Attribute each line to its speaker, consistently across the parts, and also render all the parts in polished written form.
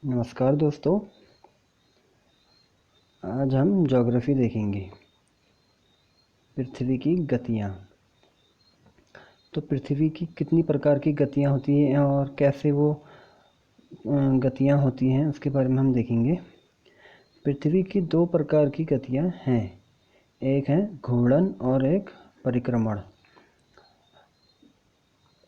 Speaker 1: नमस्कार दोस्तों। आज हम ज्योग्राफी देखेंगे। पृथ्वी की गतियाँ। तो पृथ्वी की कितनी प्रकार की गतियाँ होती हैं और कैसे वो गतियाँ होती हैं उसके बारे में हम देखेंगे। पृथ्वी की दो प्रकार की गतियाँ हैं, एक है घूर्णन और एक परिक्रमण।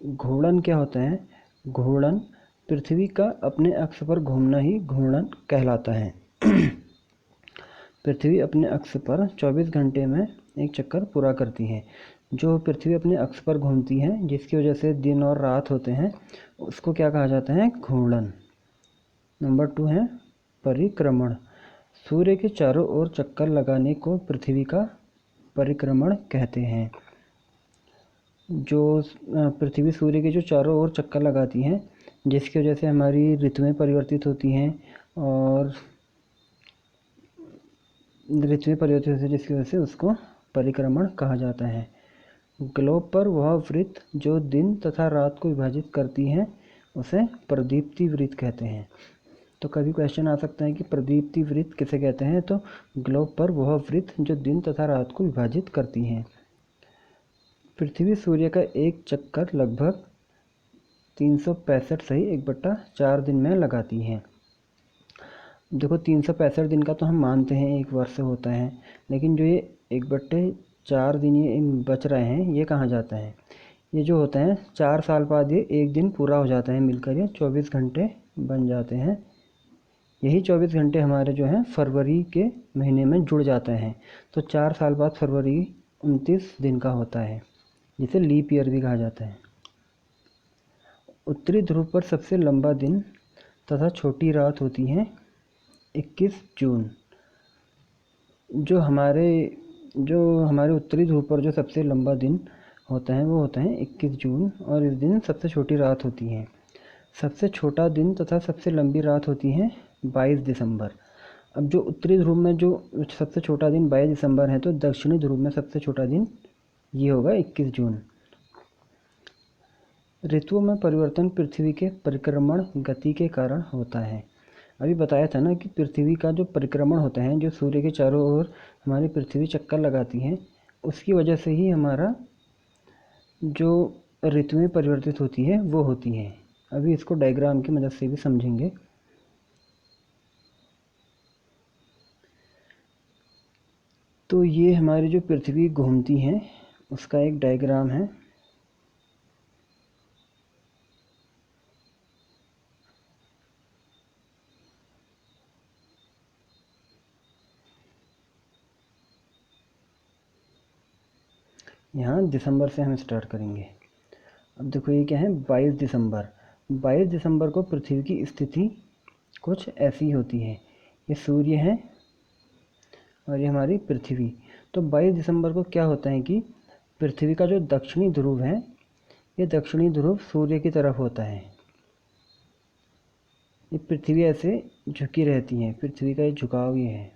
Speaker 1: घूर्णन क्या होता है? घूर्णन पृथ्वी का अपने अक्ष पर घूमना ही घूर्णन कहलाता है। पृथ्वी अपने अक्ष पर 24 घंटे में एक चक्कर पूरा करती है। जो पृथ्वी अपने अक्ष पर घूमती है, जिसकी वजह से दिन और रात होते हैं, उसको क्या कहा जाता है? घूर्णन। नंबर 2 है परिक्रमण। सूर्य के चारों ओर चक्कर लगाने को पृथ्वी का परिक्रमण कहते हैं। जो पृथ्वी सूर्य के जो चारों ओर चक्कर लगाती है, जिसकी वजह से हमारी ऋतुएं परिवर्तित होती हैं और ऋतुएं परिवर्तित होती है, जिसकी वजह से उसको परिक्रमण कहा जाता है। ग्लोब पर वह वृत्त जो दिन तथा रात को विभाजित करती है उसे प्रदीप्ति वृत्त कहते हैं। तो कभी क्वेश्चन आ सकता है कि प्रदीप्ति वृत्त किसे कहते हैं? तो ग्लोब पर वह वृत्त जो दिन तथा रात को विभाजित करती हैं। पृथ्वी सूर्य का एक चक्कर लगभग 365 सही 1/4 दिन में लगाती है। देखो 365 दिन का तो हम मानते हैं एक वर्ष से होता है, लेकिन जो ये 1/4 दिन ये बच रहे हैं, ये कहाँ जाता है? ये जो होता है 4 साल बाद ये एक दिन पूरा हो जाता है, मिलकर ये 24 घंटे बन जाते हैं। यही 24 घंटे हमारे जो हैं फरवरी के महीने में जुड़ जाते हैं। तो 4 साल बाद फरवरी 29 दिन का होता है, जिसे लीप ईयर भी कहा जाता है। उत्तरी ध्रुव पर सबसे लंबा दिन तथा छोटी रात होती है 21 जून। जो हमारे उत्तरी ध्रुव पर जो सबसे लंबा दिन होता है वो होता है 21 जून, और इस दिन सबसे छोटी रात होती है। सबसे छोटा दिन तथा सबसे लंबी रात होती है 22 दिसंबर। अब जो उत्तरी ध्रुव में जो सबसे छोटा दिन 22 दिसंबर है, तो दक्षिणी ध्रुव में सबसे छोटा दिन ये होगा 21 जून। ऋतुओं में परिवर्तन पृथ्वी के परिक्रमण गति के कारण होता है। अभी बताया था ना कि पृथ्वी का जो परिक्रमण होता है, जो सूर्य के चारों ओर हमारी पृथ्वी चक्कर लगाती है, उसकी वजह से ही हमारा जो ऋतुएं परिवर्तित होती है वो होती हैं। अभी इसको डायग्राम की मदद से भी समझेंगे। तो ये हमारी जो पृथ्वी घूमती है उसका एक डायग्राम है। यहाँ दिसंबर से हम स्टार्ट करेंगे। अब देखो ये क्या है, 22 दिसंबर। 22 दिसंबर को पृथ्वी की स्थिति कुछ ऐसी होती है। ये सूर्य है और ये हमारी पृथ्वी। तो 22 दिसंबर को क्या होता है कि पृथ्वी का जो दक्षिणी ध्रुव है, ये दक्षिणी ध्रुव सूर्य की तरफ होता है। ये पृथ्वी ऐसे झुकी रहती है, पृथ्वी का ये झुकाव ये है।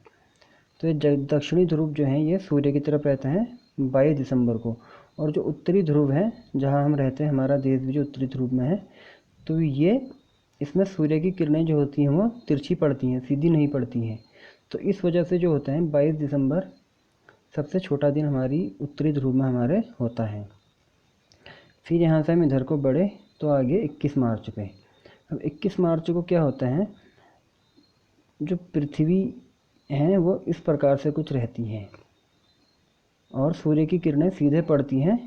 Speaker 1: तो ये दक्षिणी ध्रुव जो है ये सूर्य की तरफ रहता है 22 दिसंबर को। और जो उत्तरी ध्रुव है, जहाँ हम रहते हैं, हमारा देश भी जो उत्तरी ध्रुव में है, तो ये इसमें सूर्य की किरणें जो होती हैं वो तिरछी पड़ती हैं, सीधी नहीं पड़ती हैं। तो इस वजह से जो होता है 22 दिसंबर सबसे छोटा दिन हमारी उत्तरी ध्रुव में हमारे होता है। फिर यहाँ से हम इधर को बढ़े तो आगे 21 मार्च पे। अब 21 मार्च को क्या होता है, जो पृथ्वी है वो इस प्रकार से कुछ रहती है और सूर्य की किरणें सीधे पड़ती हैं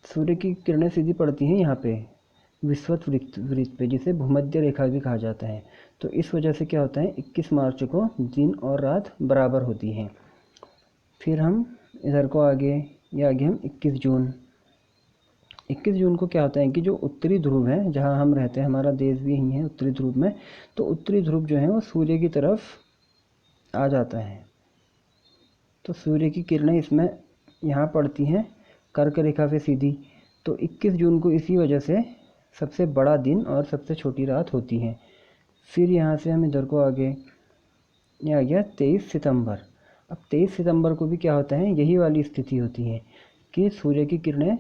Speaker 1: सूर्य की किरणें सीधी पड़ती हैं यहाँ पे विषुवत वृत्त पे, जिसे भूमध्य रेखा भी कहा जाता है। तो इस वजह से क्या होता है 21 मार्च को दिन और रात बराबर होती हैं। फिर हम इधर को आगे, ये आगे हम 21 जून। 21 जून को क्या होता है कि जो उत्तरी ध्रुव है, जहाँ हम रहते हैं, हमारा देश भी यहीं है उत्तरी ध्रुव में, तो उत्तरी ध्रुव जो है वो सूर्य की तरफ आ जाता है। तो सूर्य की किरणें इसमें यहाँ पड़ती हैं कर्क रेखा से सीधी। तो 21 जून को इसी वजह से सबसे बड़ा दिन और सबसे छोटी रात होती है। फिर यहाँ से हम इधर को आगे, ये आ गया 23 सितंबर। अब 23 सितंबर को भी क्या होता है, यही वाली स्थिति होती है कि सूर्य की किरणें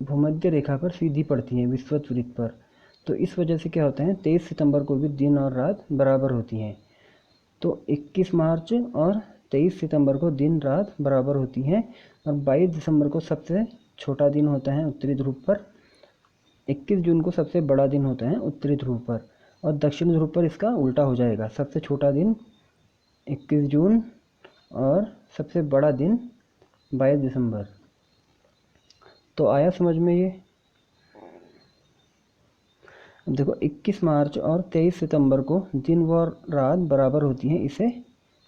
Speaker 1: भूमध्य रेखा पर सीधी पड़ती हैं विषुवत वृत्त पर। तो इस वजह से क्या होता है, 23 सितंबर को भी दिन और रात बराबर होती हैं। तो 21 मार्च और 23 सितंबर को दिन रात बराबर होती हैं। और 22 दिसंबर को सबसे छोटा दिन होता है उत्तरी ध्रुव पर। 21 जून को सबसे बड़ा दिन होता है उत्तरी ध्रुव पर। और दक्षिण ध्रुव पर इसका उल्टा हो जाएगा, सबसे छोटा दिन 21 जून और सबसे बड़ा दिन 22 दिसंबर। तो आया समझ में ये। अब देखो 21 मार्च और 23 सितंबर को दिन व रात बराबर होती हैं, इसे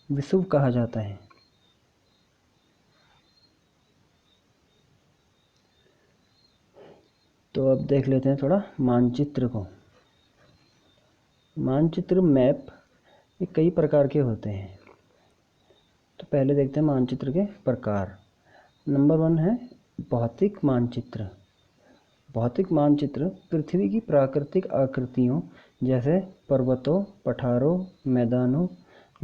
Speaker 1: विषुव कहा जाता है। तो अब देख लेते हैं थोड़ा मानचित्र को। मानचित्र मैप ये कई प्रकार के होते हैं। तो पहले देखते हैं मानचित्र के प्रकार। नंबर 1 है भौतिक मानचित्र। भौतिक मानचित्र पृथ्वी की प्राकृतिक आकृतियों जैसे पर्वतों, पठारों, मैदानों,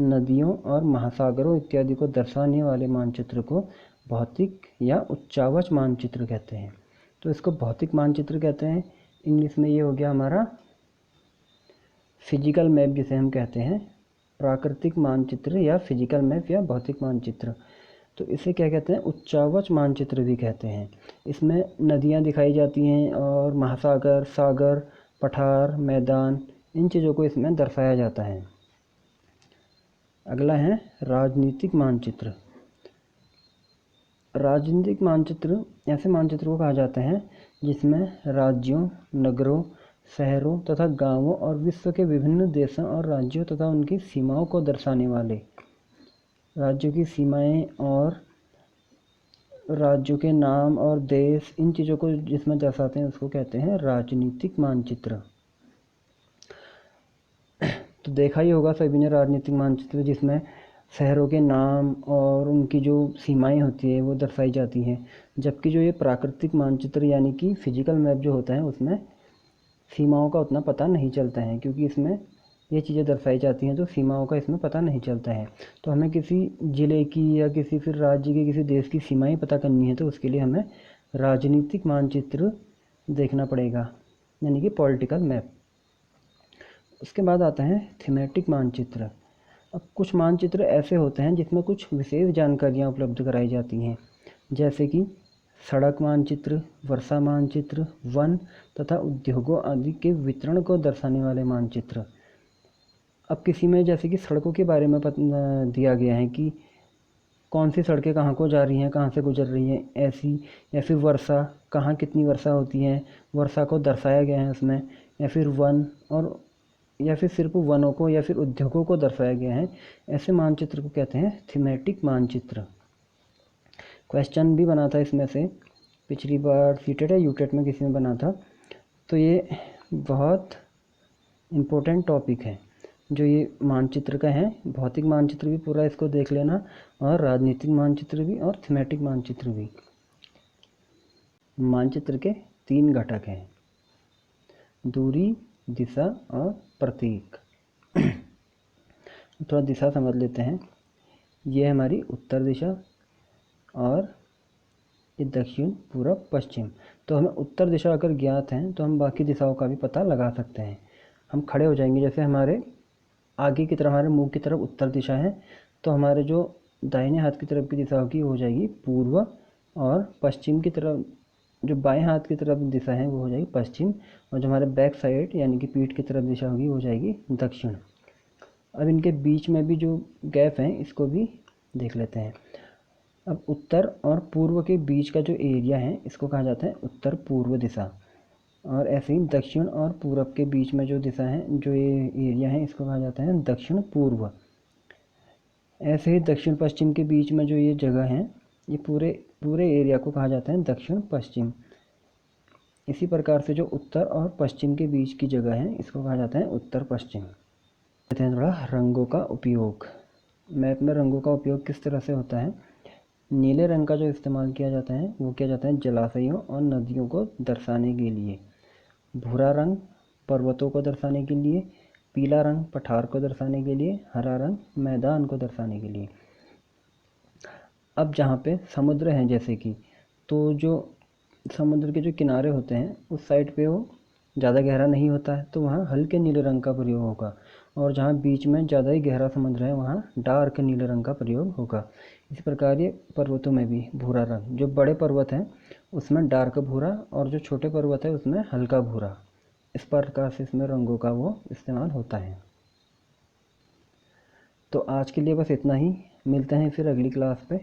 Speaker 1: नदियों और महासागरों इत्यादि को दर्शाने वाले मानचित्र को भौतिक या उच्चावच मानचित्र कहते हैं। तो इसको भौतिक मानचित्र कहते हैं। इंग्लिश में ये हो गया हमारा फिजिकल मैप, जिसे हम कहते हैं प्राकृतिक मानचित्र या फिजिकल मैप या भौतिक मानचित्र। तो इसे क्या कहते हैं, उच्चावच मानचित्र भी कहते हैं। इसमें नदियाँ दिखाई जाती हैं और महासागर, सागर, पठार, मैदान, इन चीज़ों को इसमें दर्शाया जाता है। अगला है राजनीतिक मानचित्र। राजनीतिक मानचित्र ऐसे मानचित्र को कहा जाता है जिसमें राज्यों, नगरों, शहरों तथा गांवों और विश्व के विभिन्न देशों और राज्यों तथा उनकी सीमाओं को दर्शाने वाले, राज्यों की सीमाएं और राज्यों के नाम और देश, इन चीज़ों को जिसमें दर्शाते हैं उसको कहते हैं राजनीतिक मानचित्र। तो देखा ही होगा सभी ने राजनीतिक मानचित्र, जिसमें शहरों के नाम और उनकी जो सीमाएं होती है वो दर्शाई जाती हैं। जबकि जो ये प्राकृतिक मानचित्र यानी कि फिजिकल मैप जो होता है उसमें सीमाओं का उतना पता नहीं चलता है, क्योंकि इसमें ये चीज़ें दर्शाई जाती हैं तो सीमाओं का इसमें पता नहीं चलता है। तो हमें किसी ज़िले की या किसी फिर राज्य की, किसी देश की सीमाएं पता करनी है तो उसके लिए हमें राजनीतिक मानचित्र देखना पड़ेगा, यानी कि पॉलिटिकल मैप। उसके बाद आता है थीमेटिक मानचित्र। अब कुछ मानचित्र ऐसे होते हैं जिसमें कुछ विशेष जानकारियाँ उपलब्ध कराई जाती हैं, जैसे कि सड़क मानचित्र, वर्षा मानचित्र, वन तथा उद्योगों आदि के वितरण को दर्शाने वाले मानचित्र। अब किसी में जैसे कि सड़कों के बारे में दिया गया है कि कौन सी सड़कें कहाँ को जा रही हैं, कहाँ से गुजर रही हैं ऐसी, या फिर वर्षा, कहाँ कितनी वर्षा होती है, वर्षा को दर्शाया गया है उसमें, या फिर वन, और या फिर सिर्फ वनों को या फिर उद्योगों को दर्शाया गया है। ऐसे मानचित्र को कहते हैं थीमेटिक मानचित्र। क्वेश्चन भी बना था इसमें से, पिछली बार सीटेट या यूटेट में किसी में बना था। तो ये बहुत इम्पोर्टेंट टॉपिक है जो ये मानचित्र का है। भौतिक मानचित्र भी पूरा इसको देख लेना, और राजनीतिक मानचित्र भी और थीमेटिक मानचित्र भी। मानचित्र के 3 घटक हैं, दूरी, दिशा और प्रतीक। थोड़ा दिशा समझ लेते हैं। ये हमारी उत्तर दिशा और ये दक्षिण, पूरब, पश्चिम। तो हमें उत्तर दिशा अगर ज्ञात है तो हम बाकी दिशाओं का भी पता लगा सकते हैं। हम खड़े हो जाएंगे, जैसे हमारे आगे की तरफ, हमारे मुंह की तरफ उत्तर दिशा है, तो हमारे जो दाहिने हाथ की तरफ की दिशा होगी हो जाएगी पूर्व, और पश्चिम की तरफ जो बाएं हाथ की तरफ दिशा है वो हो जाएगी पश्चिम, और जो हमारे बैक साइड यानी कि पीठ की तरफ दिशा होगी वो हो जाएगी दक्षिण। अब इनके बीच में भी जो गैप है इसको भी देख लेते हैं। अब उत्तर और पूर्व के बीच का जो एरिया है इसको कहा जाता है उत्तर पूर्व दिशा, और ऐसे ही दक्षिण और पूरब के बीच में जो दिशा है, जो ये एरिया है, इसको कहा जाता है दक्षिण पूर्व। ऐसे ही दक्षिण पश्चिम के बीच में जो ये जगह है, ये पूरे एरिया को कहा जाता है दक्षिण पश्चिम। इसी प्रकार से जो उत्तर और पश्चिम के बीच की जगह है इसको कहा जाता है उत्तर पश्चिम। कहते हैं थोड़ा रंगों का उपयोग। मैप में रंगों का उपयोग किस तरह से होता है। नीले रंग का जो इस्तेमाल किया जाता है वो किया जाता है जलाशयों और नदियों को दर्शाने के लिए। भूरा रंग पर्वतों को दर्शाने के लिए, पीला रंग पठार को दर्शाने के लिए, हरा रंग मैदान को दर्शाने के लिए। अब जहाँ पे समुद्र हैं जैसे कि, तो जो समुद्र के जो किनारे होते हैं उस साइड पे वो ज़्यादा गहरा नहीं होता है, तो वहाँ हल्के नीले रंग का प्रयोग होगा। और जहाँ बीच में ज़्यादा ही गहरा समुद्र है वहाँ डार्क नीले रंग का प्रयोग होगा। इसी प्रकार ये पर्वतों में भी भूरा रंग, जो बड़े पर्वत हैं उसमें डार्क भूरा और जो छोटे पर्वत है उसमें हल्का भूरा, इस प्रकार से इसमें रंगों का वो इस्तेमाल होता है। तो आज के लिए बस इतना ही, मिलते हैं फिर अगली क्लास पे।